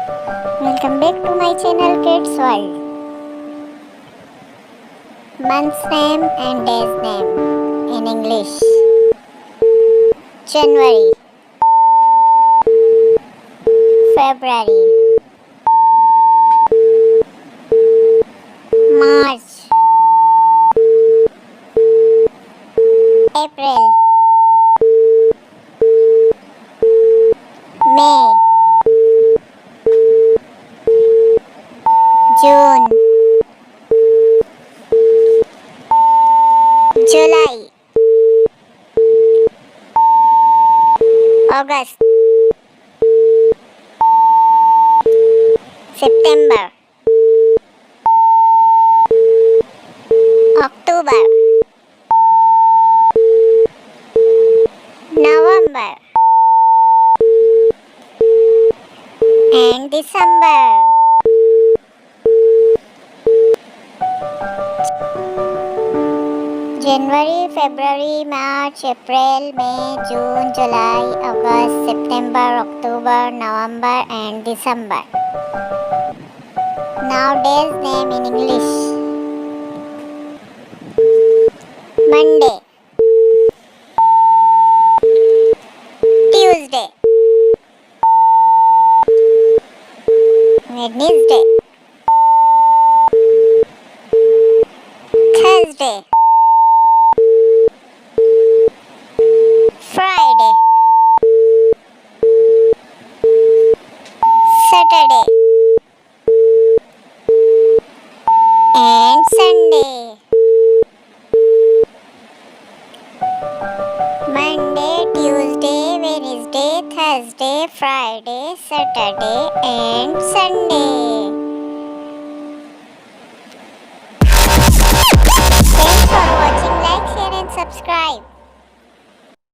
Welcome back to my channel Kids World. Month's name and day's name in English. January, February, March, April, May, June, July, August, September, October, November, and December. January, February, March, April, May, June, July, August, September, October, November, and December. Now day's name in English. Monday, Tuesday, Wednesday, Thursday, Friday, Saturday, and Sunday. Monday, Tuesday, Wednesday, Thursday, Friday, Saturday, and Sunday.